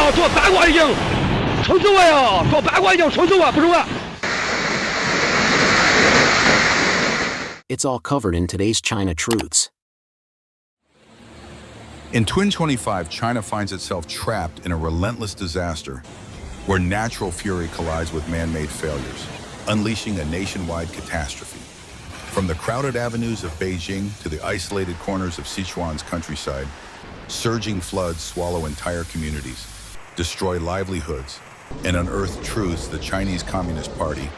呀，做八卦已经撑死我呀！做八卦已经撑死我，不是我。It's all covered in today's China Truths. In Twin 25, China finds itself trapped in a relentless disaster where natural fury collides with man-made failures, unleashing a nationwide catastrophe. From the crowded avenues of Beijing to the isolated corners of Sichuan's countryside, surging floods swallow entire communities, destroy livelihoods, and unearth truths the Chinese Communist Party,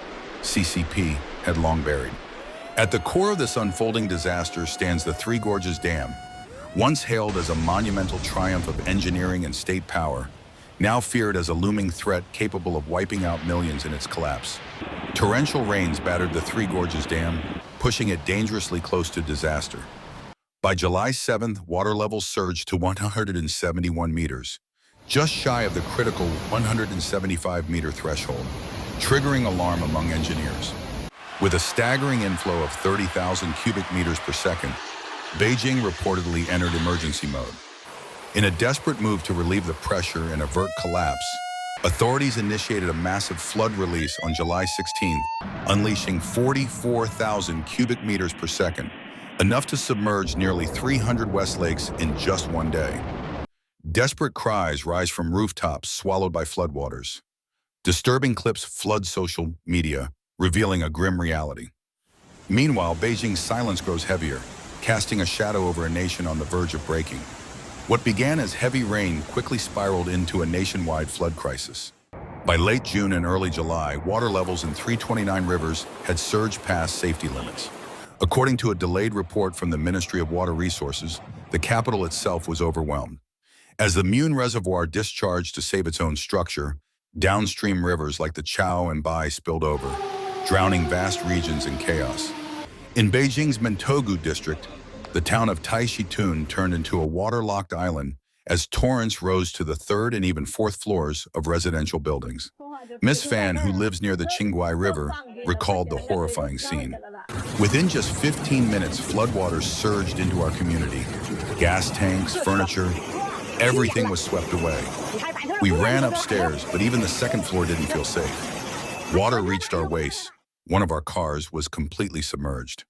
CCP, had long buried. At the core of this unfolding disaster stands the Three Gorges Dam, once hailed as a monumental triumph of engineering and state power, now feared as a looming threat capable of wiping out millions in its collapse. Torrential rains battered the Three Gorges Dam, pushing it dangerously close to disaster. By July 7th, water levels surged to 171 meters, just shy of the critical 175-meter threshold, triggering alarm among engineers. With a staggering inflow of 30,000 cubic meters per second, Beijing reportedly entered emergency mode. In a desperate move to relieve the pressure and avert collapse, authorities initiated a massive flood release on July 16th, unleashing 44,000 cubic meters per second, enough to submerge nearly 300 Westlakes in just one day. Desperate cries rise from rooftops swallowed by floodwaters. Disturbing clips flood social media, revealing a grim reality. Meanwhile, Beijing's silence grows heavier, casting a shadow over a nation on the verge of breaking. What began as heavy rain quickly spiraled into a nationwide flood crisis. By late June and early July, water levels in 329 rivers had surged past safety limits. According to a delayed report from the Ministry of Water Resources, the capital itself was overwhelmed. As the Mune Reservoir discharged to save its own structure, downstream rivers like the Chao and Bai spilled over, drowning vast regions in chaos. In Beijing's Mentogu district, the town of Taishitun turned into a waterlocked island as torrents rose to the third and even fourth floors of residential buildings. Miss Fan, who lives near the Qinghai River, recalled the horrifying scene. Within just 15 minutes, floodwaters surged into our community. Gas tanks, furniture, everything was swept away. We ran upstairs, but even the second floor didn't feel safe. Water reached our waists. One of our cars was completely submerged.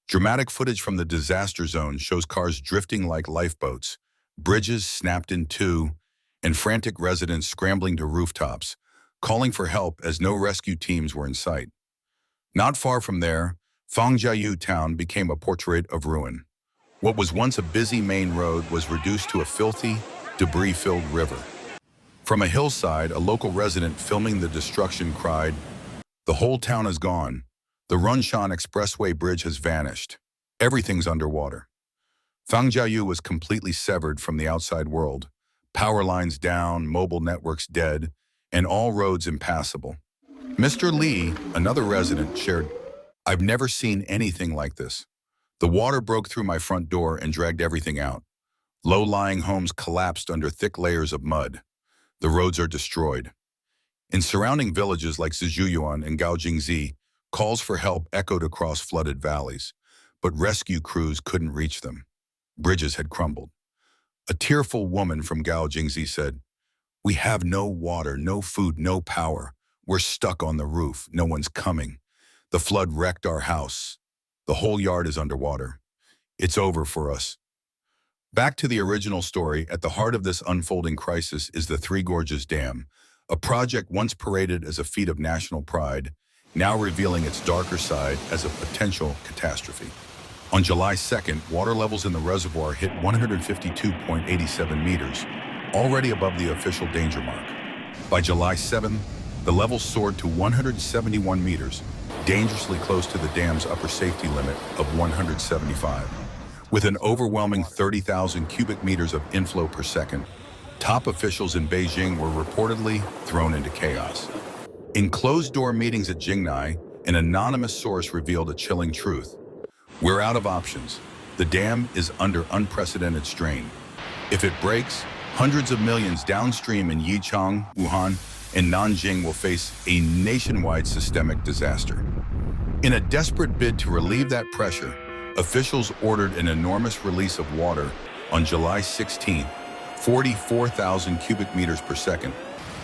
Dramatic footage from the disaster zone shows cars drifting like lifeboats, bridges snapped in two, and frantic residents scrambling to rooftops, calling for help as no rescue teams were in sight. Not far from there, Fangjiayu town became a portrait of ruin. What was once a busy main road was reduced to a filthy, debris-filled river. From a hillside, a local resident filming the destruction cried, "The whole town is gone. The Runshan Expressway bridge has vanished. Everything's underwater." Fangjiayu was completely severed from the outside world, power lines down, mobile networks dead, and all roads impassable. Mr. Lee, another resident, shared, "I've never seen anything like this. The water broke through my front door and dragged everything out. Low-lying homes collapsed under thick layers of mud. The roads are destroyed." In surrounding villages like Sichuan and Gaojingzi, calls for help echoed across flooded valleys, but rescue crews couldn't reach them. Bridges had crumbled. A tearful woman from Gaojingzi said, "We have no water, no food, no power. We're stuck on the roof. No one's coming. The flood wrecked our house. The whole yard is underwater. It's over for us." Back to the original story, at the heart of this unfolding crisis is the Three Gorges Dam, a project once paraded as a feat of national pride, now revealing its darker side as a potential catastrophe. On July 2nd, water levels in the reservoir hit 152.87 meters, already above the official danger mark. By July 7th, the levels soared to 171 meters, dangerously close to the dam's upper safety limit of 175. With an overwhelming 30,000 cubic meters of inflow per second, top officials in Beijing were reportedly thrown into chaos. In closed-door meetings at Jingnai, an anonymous source revealed a chilling truth. "We're out of options. The dam is under unprecedented strain. If it breaks, hundreds of millions downstream in Yichang, Wuhan, and Nanjing will face a nationwide systemic disaster." In a desperate bid to relieve that pressure, officials ordered an enormous release of water on July 16th, 44,000 cubic meters per second,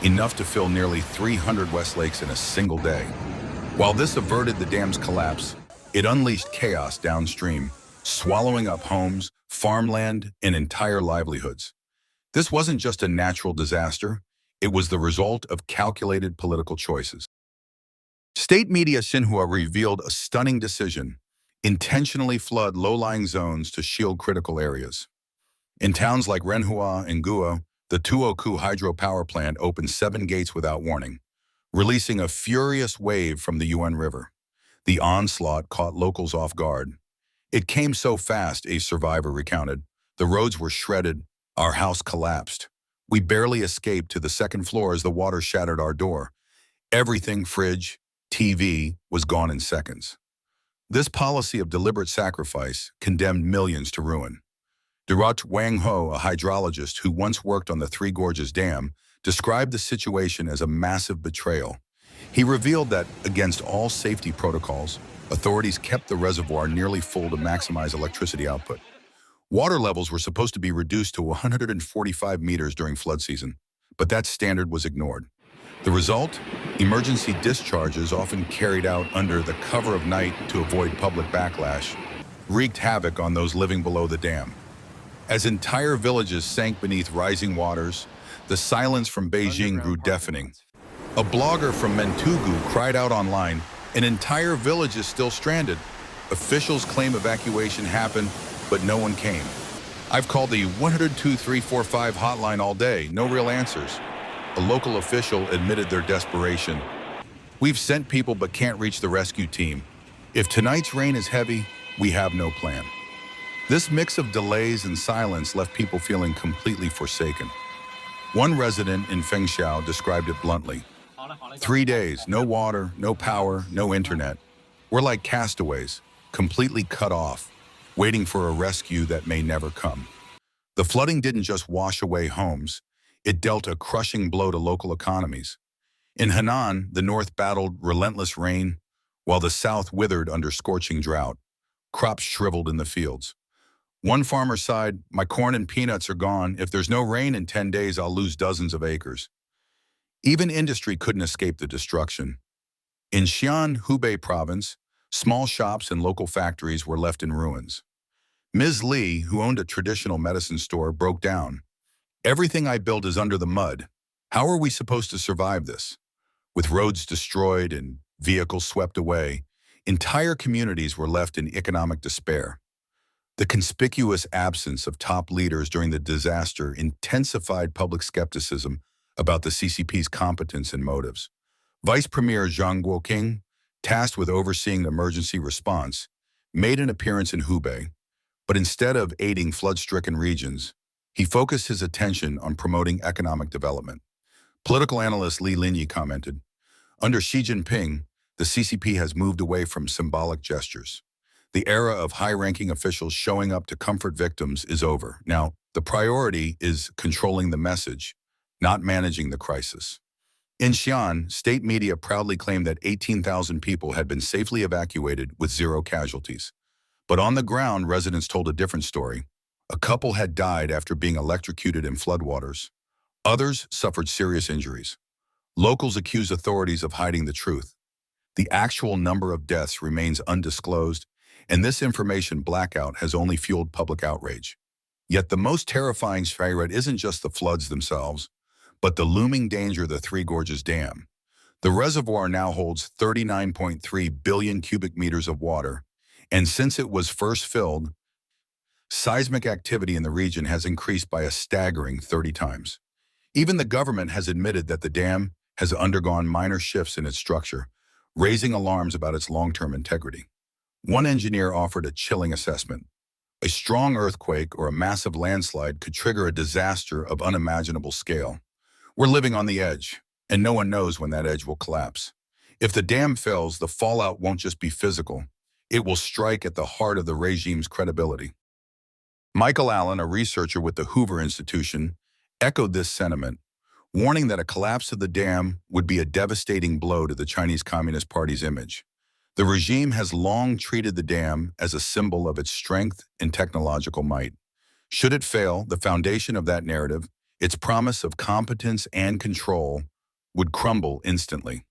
enough to fill nearly 300 West Lakes in a single day. While this averted the dam's collapse, it unleashed chaos downstream, swallowing up homes, farmland, and entire livelihoods. This wasn't just a natural disaster, it was the result of calculated political choices. State media Xinhua revealed a stunning decision: intentionally flood low-lying zones to shield critical areas. In towns like Renhua and Guo, the Tuoku hydropower plant opened 7 gates without warning, releasing a furious wave from the Yuan River. The onslaught caught locals off guard. It came so fast, a survivor recounted. The roads were shredded. Our house collapsed. We barely escaped to the second floor as the water shattered our door. Everything, fridge, TV, was gone in seconds. This policy of deliberate sacrifice condemned millions to ruin. Durat Wang Ho, a hydrologist who once worked on the Three Gorges Dam, described the situation as a massive betrayal. He revealed that, against all safety protocols, authorities kept the reservoir nearly full to maximize electricity output. Water levels were supposed to be reduced to 145 meters during flood season, but that standard was ignored. The result? Emergency discharges, often carried out under the cover of night to avoid public backlash, wreaked havoc on those living below the dam. As entire villages sank beneath rising waters, the silence from Beijing grew deafening. A blogger from Mentugu cried out online, "An entire village is still stranded." Officials claim evacuation happened, but no one came. I've called the 102-345 hotline all day, no real answers. A local official admitted their desperation. "We've sent people but can't reach the rescue team. If tonight's rain is heavy, we have no plan." This mix of delays and silence left people feeling completely forsaken. One resident in Fengxiao described it bluntly. 3 days, no water, no power, no internet. We're like castaways, completely cut off, waiting for a rescue that may never come. The flooding didn't just wash away homes, it dealt a crushing blow to local economies. In Henan, the north battled relentless rain, while the south withered under scorching drought. Crops shriveled in the fields. One farmer sighed, "My corn and peanuts are gone. If there's no rain in 10 days, I'll lose dozens of acres." Even industry couldn't escape the destruction. In Xi'an, Hubei province, small shops and local factories were left in ruins. Ms. Li, who owned a traditional medicine store, broke down. "Everything I built is under the mud. How are we supposed to survive this?" With roads destroyed and vehicles swept away, entire communities were left in economic despair. The conspicuous absence of top leaders during the disaster intensified public skepticism about the CCP's competence and motives. Vice Premier Zhang Guoqing, tasked with overseeing the emergency response, made an appearance in Hubei, but instead of aiding flood-stricken regions, he focused his attention on promoting economic development. Political analyst Li Linyi commented, "Under Xi Jinping, the CCP has moved away from symbolic gestures. The era of high-ranking officials showing up to comfort victims is over. Now, the priority is controlling the message, not managing the crisis." In Xi'an, state media proudly claimed that 18,000 people had been safely evacuated with 0 casualties. But on the ground, residents told a different story. A couple had died after being electrocuted in floodwaters. Others suffered serious injuries. Locals accused authorities of hiding the truth. The actual number of deaths remains undisclosed, and this information blackout has only fueled public outrage. Yet the most terrifying threat isn't just the floods themselves, but the looming danger of the Three Gorges Dam. The reservoir now holds 39.3 billion cubic meters of water, and since it was first filled, seismic activity in the region has increased by a staggering 30 times. Even the government has admitted that the dam has undergone minor shifts in its structure, raising alarms about its long-term integrity. One engineer offered a chilling assessment. A strong earthquake or a massive landslide could trigger a disaster of unimaginable scale. We're living on the edge, and no one knows when that edge will collapse. If the dam fails, the fallout won't just be physical. It will strike at the heart of the regime's credibility. Michael Allen, a researcher with the Hoover Institution, echoed this sentiment, warning that a collapse of the dam would be a devastating blow to the Chinese Communist Party's image. The regime has long treated the dam as a symbol of its strength and technological might. Should it fail, the foundation of that narrative, its promise of competence and control, would crumble instantly.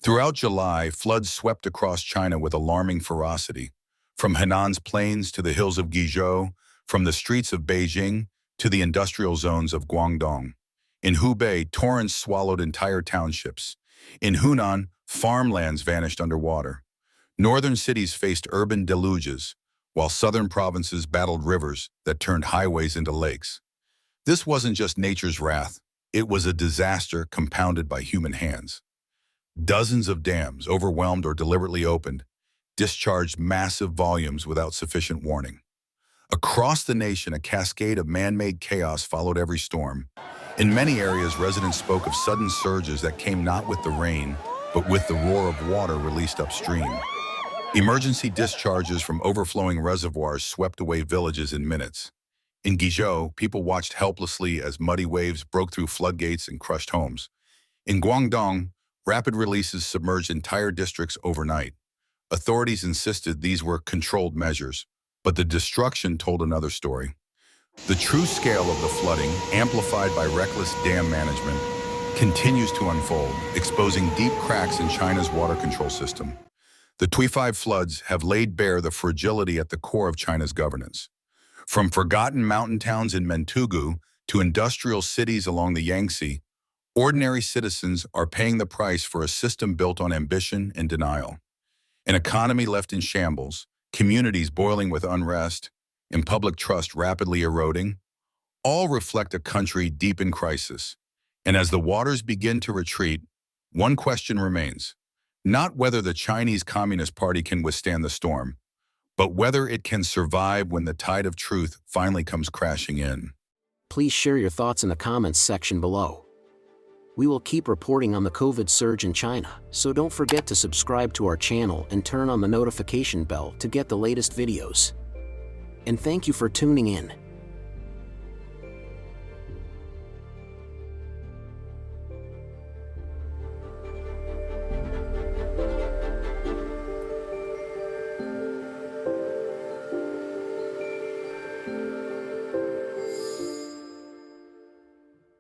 Throughout July, floods swept across China with alarming ferocity, from Henan's plains to the hills of Guizhou, from the streets of Beijing to the industrial zones of Guangdong. In Hubei, torrents swallowed entire townships. In Hunan, farmlands vanished underwater. Northern cities faced urban deluges, while southern provinces battled rivers that turned highways into lakes. This wasn't just nature's wrath, it was a disaster compounded by human hands. Dozens of dams, overwhelmed or deliberately opened, discharged massive volumes without sufficient warning. Across the nation, a cascade of man-made chaos followed every storm. In many areas, residents spoke of sudden surges that came not with the rain, but with the roar of water released upstream. Emergency discharges from overflowing reservoirs swept away villages in minutes. In Guizhou, people watched helplessly as muddy waves broke through floodgates and crushed homes. In Guangdong, rapid releases submerged entire districts overnight. Authorities insisted these were controlled measures, but the destruction told another story. The true scale of the flooding, amplified by reckless dam management, continues to unfold, exposing deep cracks in China's water control system. The 25 floods have laid bare the fragility at the core of China's governance. From forgotten mountain towns in Mentugu to industrial cities along the Yangtze, ordinary citizens are paying the price for a system built on ambition and denial. An economy left in shambles, communities boiling with unrest, and public trust rapidly eroding, all reflect a country deep in crisis. And as the waters begin to retreat, one question remains. Not whether the Chinese Communist Party can withstand the storm, but whether it can survive when the tide of truth finally comes crashing in. Please share your thoughts in the comments section below. We will keep reporting on the COVID surge in China, so don't forget to subscribe to our channel and turn on the notification bell to get the latest videos. And thank you for tuning in.